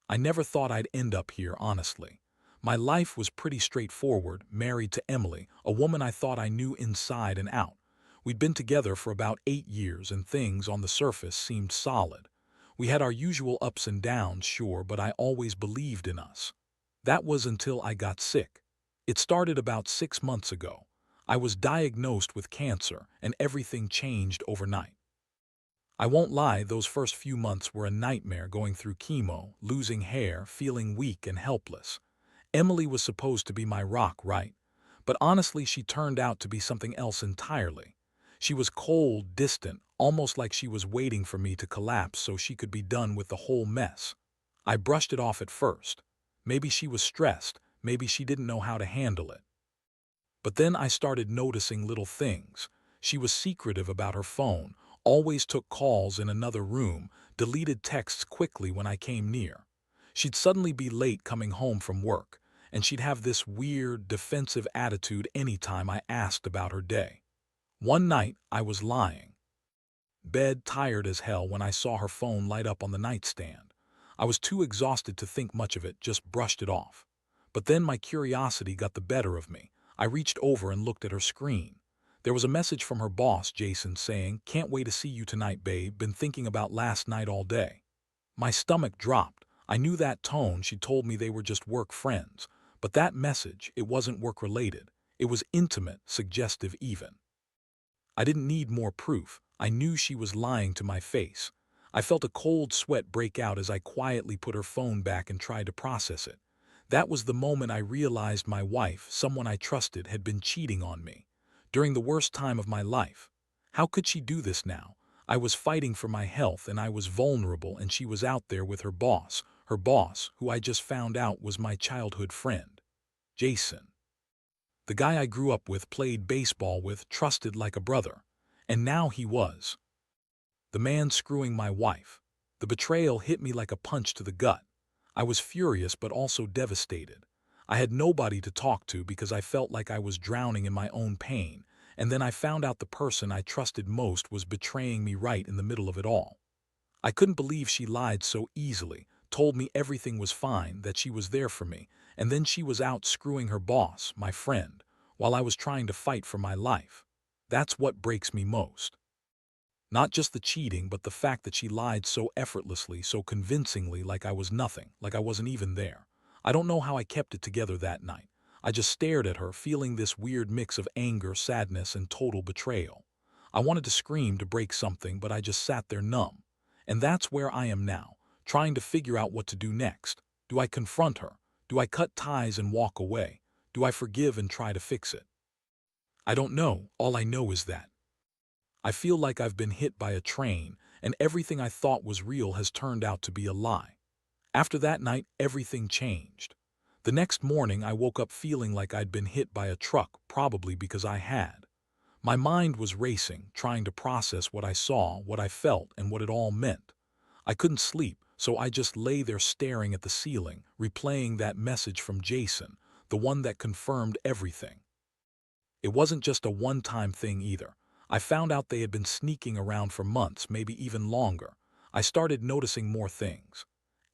I never thought I'd end up here, honestly. My life was pretty straightforward, married to Emily, a woman I thought I knew inside and out. We'd been together for about 8 years and things on the surface seemed solid. We had our usual ups and downs, sure, but I always believed in us. That was until I got sick. It started about 6 months ago. I was diagnosed with cancer and everything changed overnight. I won't lie, those first few months were a nightmare, going through chemo, losing hair, feeling weak and helpless. Emily was supposed to be my rock, right? But honestly, she turned out to be something else entirely. She was cold, distant, almost like she was waiting for me to collapse so she could be done with the whole mess. I brushed it off at first. Maybe she was stressed, maybe she didn't know how to handle it. But then I started noticing little things. She was secretive about her phone, always took calls in another room, deleted texts quickly when I came near. She'd suddenly be late coming home from work, and she'd have this weird, defensive attitude anytime I asked about her day. One night, I was lying bed, tired as hell, when I saw her phone light up on the nightstand. I was too exhausted to think much of it, just brushed it off. But then my curiosity got the better of me. I reached over and looked at her screen. There was a message from her boss, Jason, saying, "Can't wait to see you tonight, babe. Been thinking about last night all day." My stomach dropped. I knew that tone. She told me they were just work friends. But that message, it wasn't work-related. It was intimate, suggestive even. I didn't need more proof. I knew she was lying to my face. I felt a cold sweat break out as I quietly put her phone back and tried to process it. That was the moment I realized my wife, someone I trusted, had been cheating on me. During the worst time of my life. How could she do this now? I was fighting for my health and I was vulnerable, and she was out there with her boss, who I just found out was my childhood friend. Jason. The guy I grew up with, played baseball with, trusted like a brother. And now he was the man screwing my wife. The betrayal hit me like a punch to the gut. I was furious but also devastated. I had nobody to talk to because I felt like I was drowning in my own pain, and then I found out the person I trusted most was betraying me right in the middle of it all. I couldn't believe she lied so easily, told me everything was fine, that she was there for me, and then she was out screwing her boss, my friend, while I was trying to fight for my life. That's what breaks me most. Not just the cheating, but the fact that she lied so effortlessly, so convincingly, like I was nothing, like I wasn't even there. I don't know how I kept it together that night. I just stared at her, feeling this weird mix of anger, sadness, and total betrayal. I wanted to scream, to break something, but I just sat there numb. And that's where I am now, trying to figure out what to do next. Do I confront her? Do I cut ties and walk away? Do I forgive and try to fix it? I don't know. All I know is that I feel like I've been hit by a train, and everything I thought was real has turned out to be a lie. After that night, everything changed. The next morning, I woke up feeling like I'd been hit by a truck, probably because I had. My mind was racing, trying to process what I saw, what I felt, and what it all meant. I couldn't sleep, so I just lay there staring at the ceiling, replaying that message from Jason, the one that confirmed everything. It wasn't just a one-time thing either. I found out they had been sneaking around for months, maybe even longer. I started noticing more things.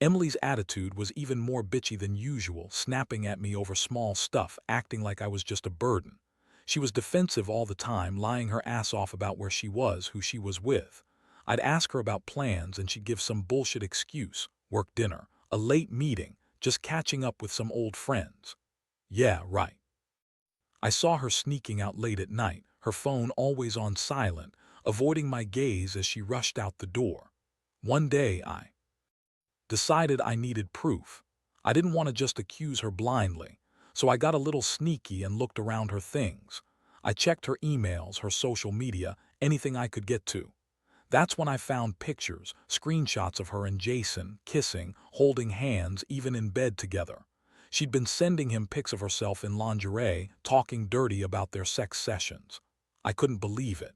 Emily's attitude was even more bitchy than usual, snapping at me over small stuff, acting like I was just a burden. She was defensive all the time, lying her ass off about where she was, who she was with. I'd ask her about plans and she'd give some bullshit excuse, work dinner, a late meeting, just catching up with some old friends. Yeah, right. I saw her sneaking out late at night, her phone always on silent, avoiding my gaze as she rushed out the door. One day I decided I needed proof. I didn't want to just accuse her blindly, so I got a little sneaky and looked around her things. I checked her emails, her social media, anything I could get to. That's when I found pictures, screenshots of her and Jason, kissing, holding hands, even in bed together. She'd been sending him pics of herself in lingerie, talking dirty about their sex sessions. I couldn't believe it.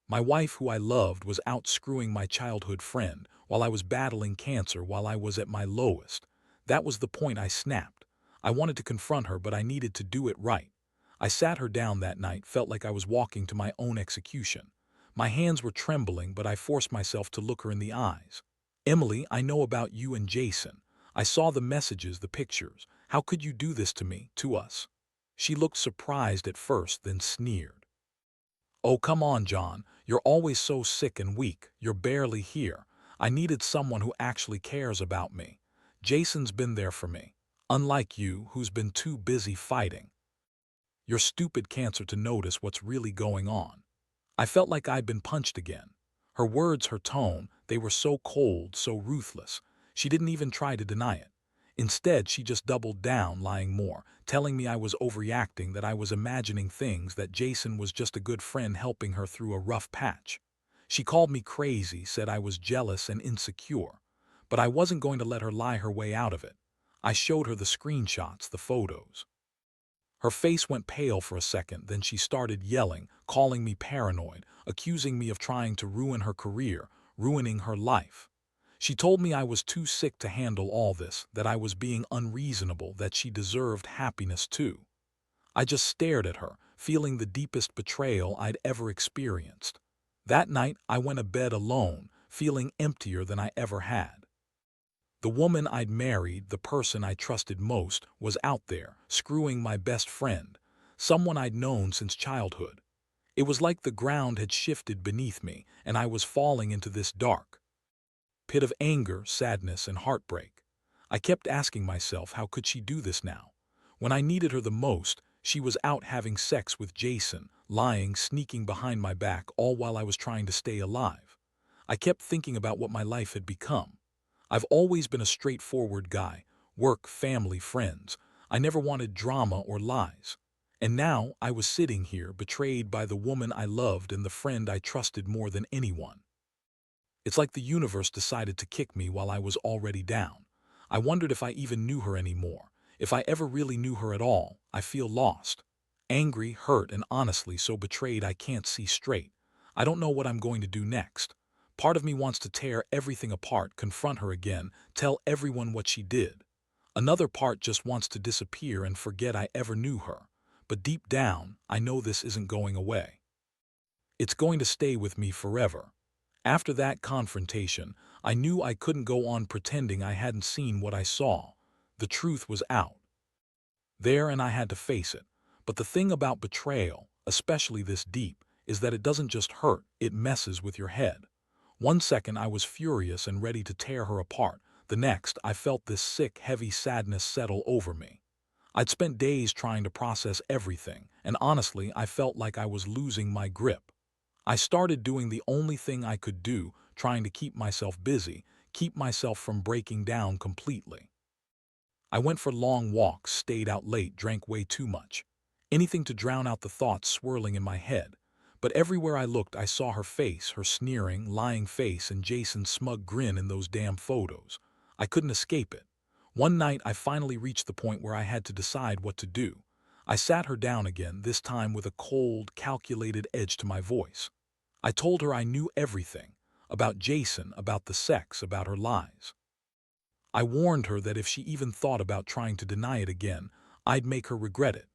My wife, who I loved, was out screwing my childhood friend while I was battling cancer, while I was at my lowest. That was the point. I snapped. I wanted to confront her, but I needed to do it right. I sat her down that night, felt like I was walking to my own execution. My hands were trembling, but I forced myself to look her in the eyes. "Emily, I know about you and Jason. I saw the messages, the pictures. How could you do this to me, to us? She looked surprised at first, then sneered. Oh, come on, John. You're always so sick and weak. You're barely here. I needed someone who actually cares about me. Jason's been there for me. Unlike you, who's been too busy fighting your stupid cancer to notice what's really going on. I felt like I'd been punched again. Her words, her tone, they were so cold, so ruthless. She didn't even try to deny it. Instead, she just doubled down, lying more, telling me I was overreacting, that I was imagining things, that Jason was just a good friend helping her through a rough patch. She called me crazy, said I was jealous and insecure. But I wasn't going to let her lie her way out of it. I showed her the screenshots, the photos. Her face went pale for a second, then she started yelling, calling me paranoid, accusing me of trying to ruin her career, ruining her life. She told me I was too sick to handle all this, that I was being unreasonable, that she deserved happiness too. I just stared at her, feeling the deepest betrayal I'd ever experienced. That night, I went to bed alone, feeling emptier than I ever had. The woman I'd married, the person I trusted most, was out there, screwing my best friend, someone I'd known since childhood. It was like the ground had shifted beneath me, and I was falling into this dark pit of anger, sadness, and heartbreak. I kept asking myself, how could she do this now? When I needed her the most, she was out having sex with Jason, lying, sneaking behind my back, all while I was trying to stay alive. I kept thinking about what my life had become. I've always been a straightforward guy, work, family, friends. I never wanted drama or lies. And now I was sitting here, betrayed by the woman I loved and the friend I trusted more than anyone. It's like the universe decided to kick me while I was already down. I wondered if I even knew her anymore, if I ever really knew her at all. I feel lost, angry, hurt, and honestly so betrayed I can't see straight. I don't know what I'm going to do next. Part of me wants to tear everything apart, confront her again, tell everyone what she did. Another part just wants to disappear and forget I ever knew her. But deep down, I know this isn't going away. It's going to stay with me forever. After that confrontation, I knew I couldn't go on pretending I hadn't seen what I saw. The truth was out there, and I had to face it. But the thing about betrayal, especially this deep, is that it doesn't just hurt, it messes with your head. One second I was furious and ready to tear her apart. The next, I felt this sick, heavy sadness settle over me. I'd spent days trying to process everything, and honestly, I felt like I was losing my grip. I started doing the only thing I could do, trying to keep myself busy, keep myself from breaking down completely. I went for long walks, stayed out late, drank way too much. Anything to drown out the thoughts swirling in my head. But everywhere I looked, I saw her face, her sneering, lying face, and Jason's smug grin in those damn photos. I couldn't escape it. One night, I finally reached the point where I had to decide what to do. I sat her down again, this time with a cold, calculated edge to my voice. I told her I knew everything, about Jason, about the sex, about her lies. I warned her that if she even thought about trying to deny it again, I'd make her regret it.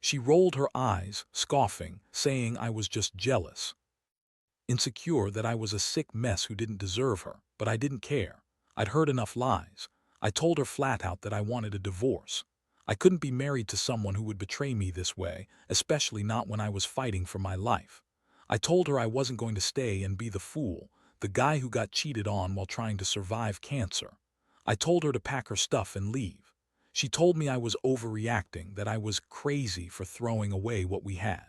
She rolled her eyes, scoffing, saying I was just jealous, insecure, that I was a sick mess who didn't deserve her. But I didn't care. I'd heard enough lies. I told her flat out that I wanted a divorce. I couldn't be married to someone who would betray me this way, especially not when I was fighting for my life. I told her I wasn't going to stay and be the fool, the guy who got cheated on while trying to survive cancer. I told her to pack her stuff and leave. She told me I was overreacting, that I was crazy for throwing away what we had.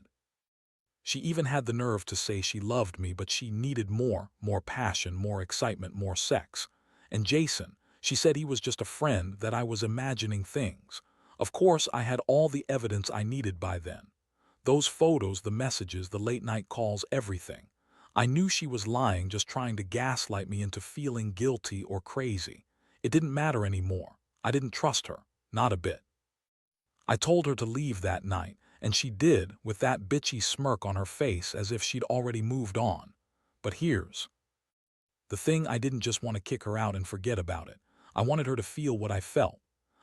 She even had the nerve to say she loved me, but she needed more passion, more excitement, more sex. And Jason, she said he was just a friend, that I was imagining things. Of course, I had all the evidence I needed by then. Those photos, the messages, the late-night calls, everything. I knew she was lying, just trying to gaslight me into feeling guilty or crazy. It didn't matter anymore. I didn't trust her, not a bit. I told her to leave that night, and she did, with that bitchy smirk on her face as if she'd already moved on. But here's the thing: I didn't just want to kick her out and forget about it. I wanted her to feel what I felt.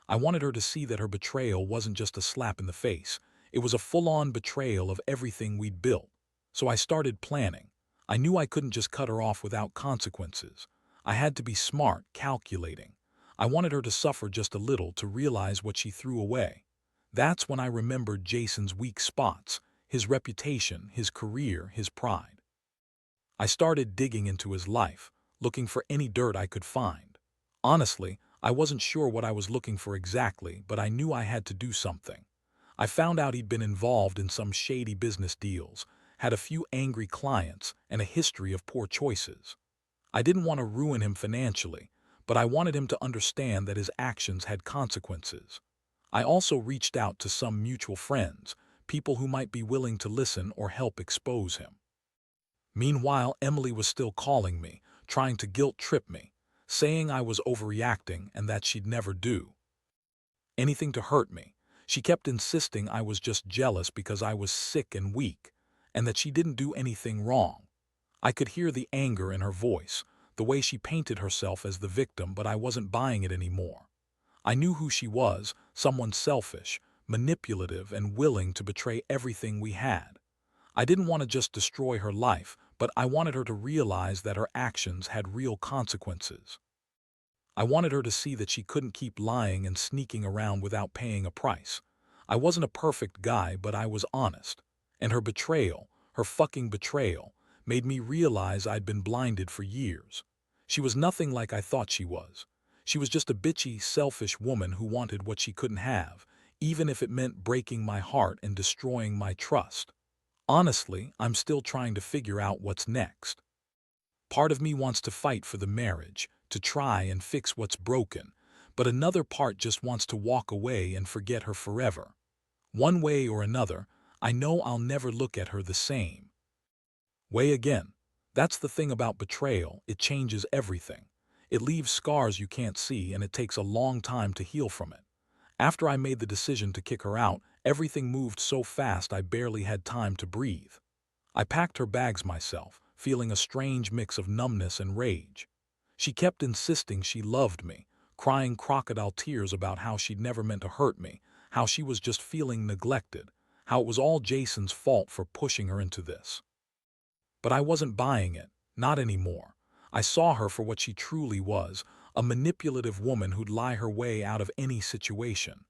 I wanted her to see that her betrayal wasn't just a slap in the face. It was a full-on betrayal of everything we'd built. So I started planning. I knew I couldn't just cut her off without consequences. I had to be smart, calculating. I wanted her to suffer just a little to realize what she threw away. That's when I remembered Jason's weak spots, his reputation, his career, his pride. I started digging into his life, looking for any dirt I could find. Honestly, I wasn't sure what I was looking for exactly, but I knew I had to do something. I found out he'd been involved in some shady business deals, had a few angry clients, and a history of poor choices. I didn't want to ruin him financially, but I wanted him to understand that his actions had consequences. I also reached out to some mutual friends, people who might be willing to listen or help expose him. Meanwhile, Emily was still calling me, trying to guilt-trip me, saying I was overreacting and that she'd never do anything to hurt me. She kept insisting I was just jealous because I was sick and weak, and that she didn't do anything wrong. I could hear the anger in her voice, the way she painted herself as the victim, but I wasn't buying it anymore. I knew who she was, someone selfish, manipulative, and willing to betray everything we had. I didn't want to just destroy her life, but I wanted her to realize that her actions had real consequences. I wanted her to see that she couldn't keep lying and sneaking around without paying a price. I wasn't a perfect guy, but I was honest. And her betrayal, her fucking betrayal, made me realize I'd been blinded for years. She was nothing like I thought she was. She was just a bitchy, selfish woman who wanted what she couldn't have, even if it meant breaking my heart and destroying my trust. Honestly, I'm still trying to figure out what's next. Part of me wants to fight for the marriage, to try and fix what's broken, but another part just wants to walk away and forget her forever. One way or another, I know I'll never look at her the same way again. That's the thing about betrayal, it changes everything. It leaves scars you can't see, and it takes a long time to heal from it. After I made the decision to kick her out, everything moved so fast I barely had time to breathe. I packed her bags myself, feeling a strange mix of numbness and rage. She kept insisting she loved me, crying crocodile tears about how she'd never meant to hurt me, how she was just feeling neglected, how it was all Jason's fault for pushing her into this. But I wasn't buying it, not anymore. I saw her for what she truly was, a manipulative woman who'd lie her way out of any situation.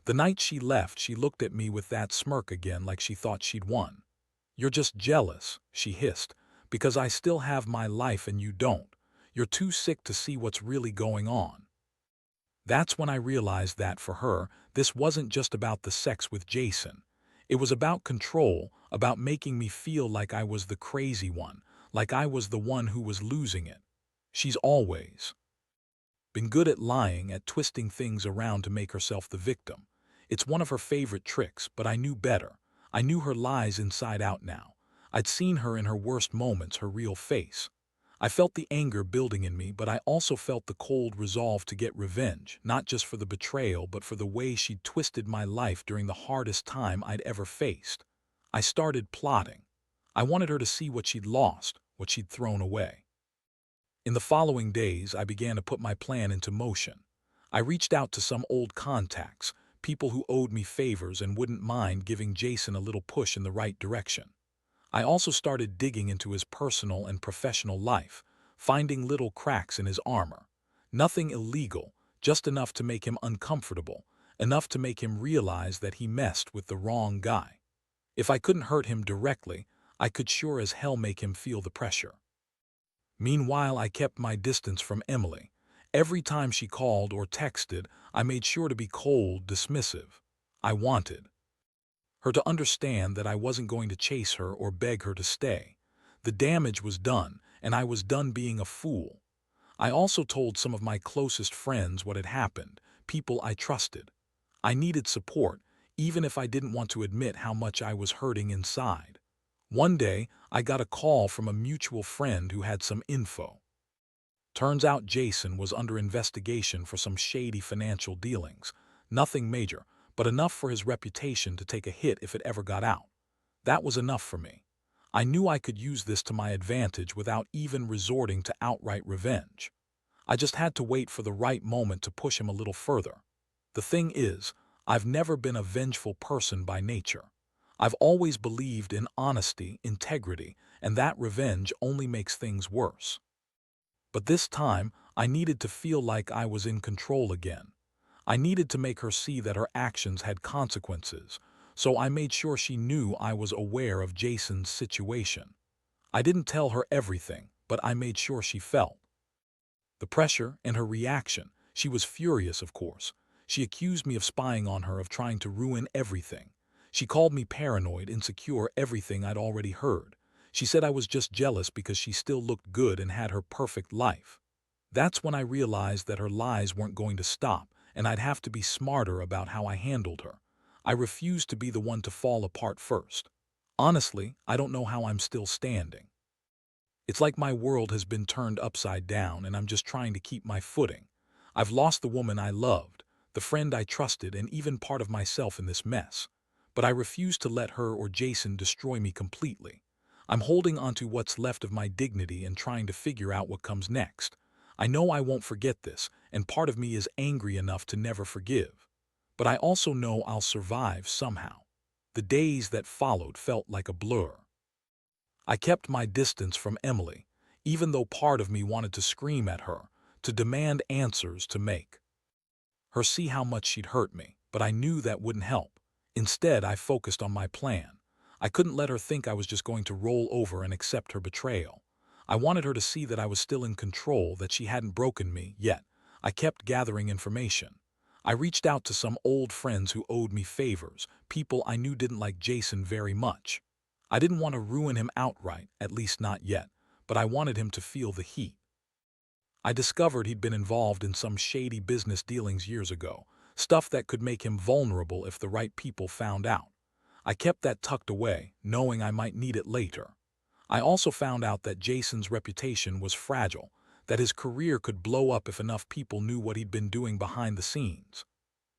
The night she left, she looked at me with that smirk again, like she thought she'd won. "You're just jealous," she hissed, "because I still have my life and you don't. You're too sick to see what's really going on." That's when I realized that for her, this wasn't just about the sex with Jason. It was about control, about making me feel like I was the crazy one, like I was the one who was losing it. She's always been good at lying, at twisting things around to make herself the victim. It's one of her favorite tricks, but I knew better. I knew her lies inside out now. I'd seen her in her worst moments, her real face. I felt the anger building in me, but I also felt the cold resolve to get revenge, not just for the betrayal, but for the way she'd twisted my life during the hardest time I'd ever faced. I started plotting. I wanted her to see what she'd lost, what she'd thrown away. In the following days, I began to put my plan into motion. I reached out to some old contacts, people who owed me favors and wouldn't mind giving Jason a little push in the right direction. I also started digging into his personal and professional life, finding little cracks in his armor. Nothing illegal, just enough to make him uncomfortable, enough to make him realize that he messed with the wrong guy. If I couldn't hurt him directly, I could sure as hell make him feel the pressure. Meanwhile, I kept my distance from Emily. Every time she called or texted, I made sure to be cold, dismissive. I wanted her to understand that I wasn't going to chase her or beg her to stay. The damage was done, and I was done being a fool. I also told some of my closest friends what had happened, people I trusted. I needed support, even if I didn't want to admit how much I was hurting inside. One day, I got a call from a mutual friend who had some info. Turns out Jason was under investigation for some shady financial dealings. Nothing major, but enough for his reputation to take a hit if it ever got out. That was enough for me. I knew I could use this to my advantage without even resorting to outright revenge. I just had to wait for the right moment to push him a little further. The thing is, I've never been a vengeful person by nature. I've always believed in honesty, integrity, and that revenge only makes things worse. But this time, I needed to feel like I was in control again. I needed to make her see that her actions had consequences, so I made sure she knew I was aware of Jason's situation. I didn't tell her everything, but I made sure she felt the pressure and her reaction. She was furious, of course. She accused me of spying on her, of trying to ruin everything. She called me paranoid, insecure, everything I'd already heard. She said I was just jealous because she still looked good and had her perfect life. That's when I realized that her lies weren't going to stop, and I'd have to be smarter about how I handled her. I refused to be the one to fall apart first. Honestly, I don't know how I'm still standing. It's like my world has been turned upside down and I'm just trying to keep my footing. I've lost the woman I loved, the friend I trusted, and even part of myself in this mess. But I refuse to let her or Jason destroy me completely. I'm holding on to what's left of my dignity and trying to figure out what comes next. I know I won't forget this, and part of me is angry enough to never forgive. But I also know I'll survive somehow. The days that followed felt like a blur. I kept my distance from Emily, even though part of me wanted to scream at her, to demand answers, to make her see how much she'd hurt me, but I knew that wouldn't help. Instead, I focused on my plan. I couldn't let her think I was just going to roll over and accept her betrayal. I wanted her to see that I was still in control, that she hadn't broken me yet. I kept gathering information. I reached out to some old friends who owed me favors, people I knew didn't like Jason very much. I didn't want to ruin him outright, at least not yet, but I wanted him to feel the heat. I discovered he'd been involved in some shady business dealings years ago, stuff that could make him vulnerable if the right people found out. I kept that tucked away, knowing I might need it later. I also found out that Jason's reputation was fragile, that his career could blow up if enough people knew what he'd been doing behind the scenes.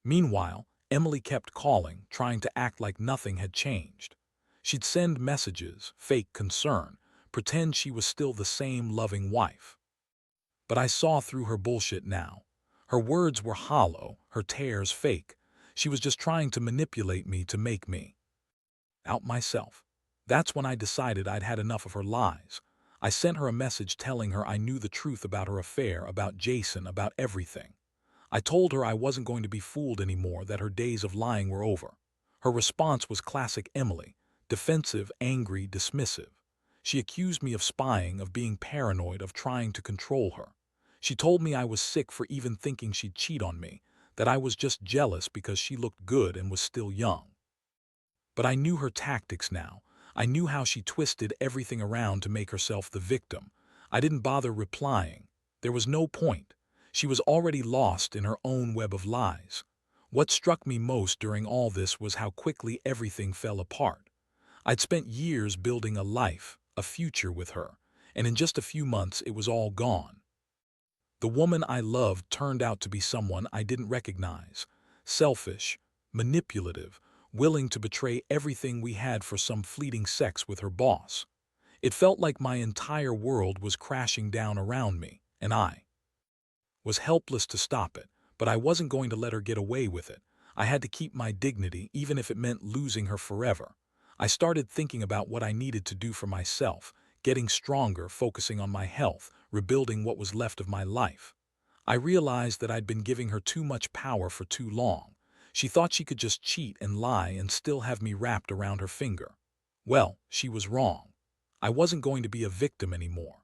Meanwhile, Emily kept calling, trying to act like nothing had changed. She'd send messages, fake concern, pretend she was still the same loving wife. But I saw through her bullshit now. Her words were hollow, her tears fake. She was just trying to manipulate me to make me out myself. That's when I decided I'd had enough of her lies. I sent her a message telling her I knew the truth about her affair, about Jason, about everything. I told her I wasn't going to be fooled anymore, that her days of lying were over. Her response was classic Emily, defensive, angry, dismissive. She accused me of spying, of being paranoid, of trying to control her. She told me I was sick for even thinking she'd cheat on me, that I was just jealous because she looked good and was still young. But I knew her tactics now. I knew how she twisted everything around to make herself the victim. I didn't bother replying. There was no point. She was already lost in her own web of lies. What struck me most during all this was how quickly everything fell apart. I'd spent years building a life, a future with her, and in just a few months it was all gone. The woman I loved turned out to be someone I didn't recognize. Selfish, manipulative, willing to betray everything we had for some fleeting sex with her boss. It felt like my entire world was crashing down around me, and I was helpless to stop it, but I wasn't going to let her get away with it. I had to keep my dignity, even if it meant losing her forever. I started thinking about what I needed to do for myself, getting stronger, focusing on my health, rebuilding what was left of my life. I realized that I'd been giving her too much power for too long. She thought she could just cheat and lie and still have me wrapped around her finger. Well, she was wrong. I wasn't going to be a victim anymore.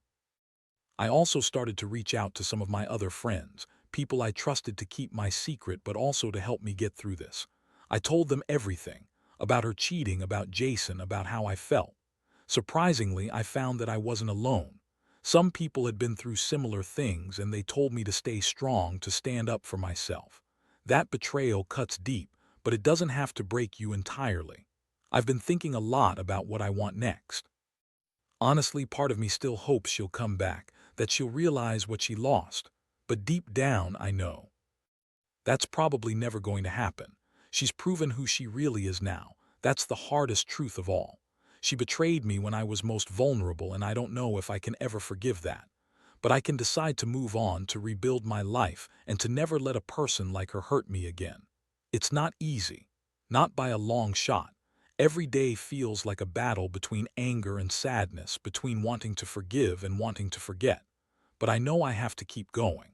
I also started to reach out to some of my other friends, people I trusted to keep my secret but also to help me get through this. I told them everything, about her cheating, about Jason, about how I felt. Surprisingly, I found that I wasn't alone. Some people had been through similar things and they told me to stay strong, to stand up for myself. That betrayal cuts deep, but it doesn't have to break you entirely. I've been thinking a lot about what I want next. Honestly, part of me still hopes she'll come back, that she'll realize what she lost. But deep down, I know that's probably never going to happen. She's proven who she really is now. That's the hardest truth of all. She betrayed me when I was most vulnerable, and I don't know if I can ever forgive that. But I can decide to move on, to rebuild my life, and to never let a person like her hurt me again. It's not easy. Not by a long shot. Every day feels like a battle between anger and sadness, between wanting to forgive and wanting to forget. But I know I have to keep going.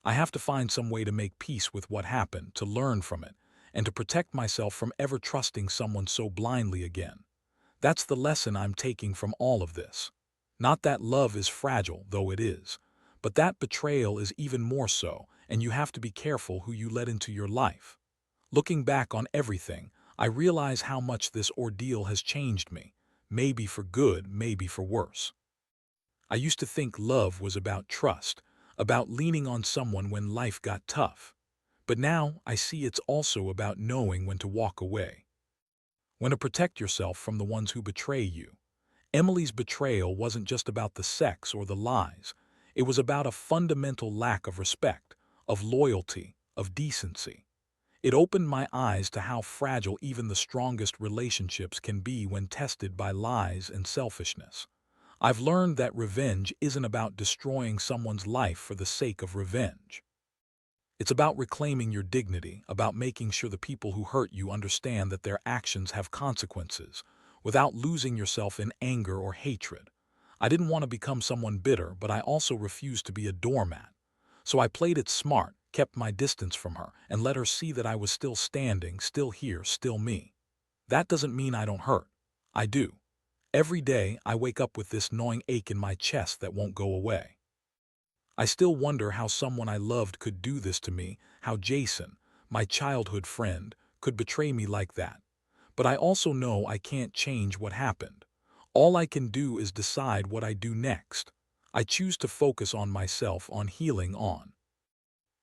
I have to find some way to make peace with what happened, to learn from it, and to protect myself from ever trusting someone so blindly again. That's the lesson I'm taking from all of this. Not that love is fragile, though it is, but that betrayal is even more so, and you have to be careful who you let into your life. Looking back on everything, I realize how much this ordeal has changed me, maybe for good, maybe for worse. I used to think love was about trust, about leaning on someone when life got tough. But now I see it's also about knowing when to walk away, when to protect yourself from the ones who betray you. Emily's betrayal wasn't just about the sex or the lies. It was about a fundamental lack of respect, of loyalty, of decency. It opened my eyes to how fragile even the strongest relationships can be when tested by lies and selfishness. I've learned that revenge isn't about destroying someone's life for the sake of revenge. It's about reclaiming your dignity, about making sure the people who hurt you understand that their actions have consequences, without losing yourself in anger or hatred. I didn't want to become someone bitter, but I also refused to be a doormat. So I played it smart, kept my distance from her, and let her see that I was still standing, still here, still me. That doesn't mean I don't hurt. I do. Every day, I wake up with this gnawing ache in my chest that won't go away. I still wonder how someone I loved could do this to me, how Jason, my childhood friend, could betray me like that. But I also know I can't change what happened. All I can do is decide what I do next. I choose to focus on myself, on healing, on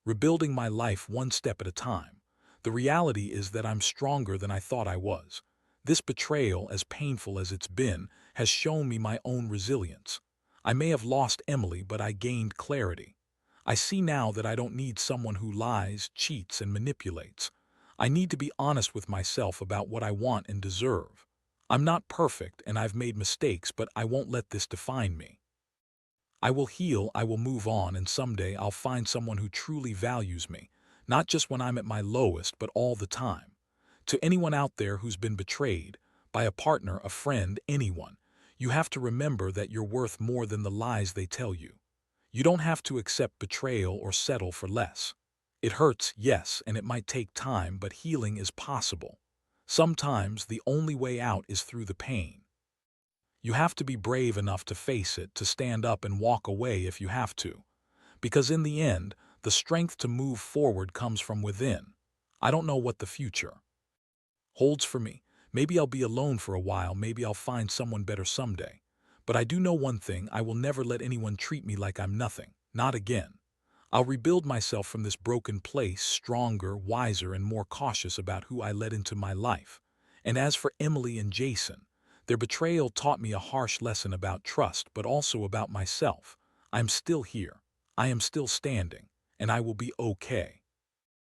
rebuilding my life one step at a time. The reality is that I'm stronger than I thought I was. This betrayal, as painful as it's been, has shown me my own resilience. I may have lost Emily, but I gained clarity. I see now that I don't need someone who lies, cheats, and manipulates. I need to be honest with myself about what I want and deserve. I'm not perfect and I've made mistakes, but I won't let this define me. I will heal, I will move on, and someday I'll find someone who truly values me, not just when I'm at my lowest, but all the time. To anyone out there who's been betrayed, by a partner, a friend, anyone, you have to remember that you're worth more than the lies they tell you. You don't have to accept betrayal or settle for less. It hurts, yes, and it might take time, but healing is possible. Sometimes the only way out is through the pain. You have to be brave enough to face it, to stand up and walk away if you have to. Because in the end, the strength to move forward comes from within. I don't know what the future holds for me. Maybe I'll be alone for a while, maybe I'll find someone better someday. But I do know one thing, I will never let anyone treat me like I'm nothing. Not again. I'll rebuild myself from this broken place, stronger, wiser, and more cautious about who I let into my life. And as for Emily and Jason, their betrayal taught me a harsh lesson about trust, but also about myself. I'm still here. I am still standing. And I will be okay.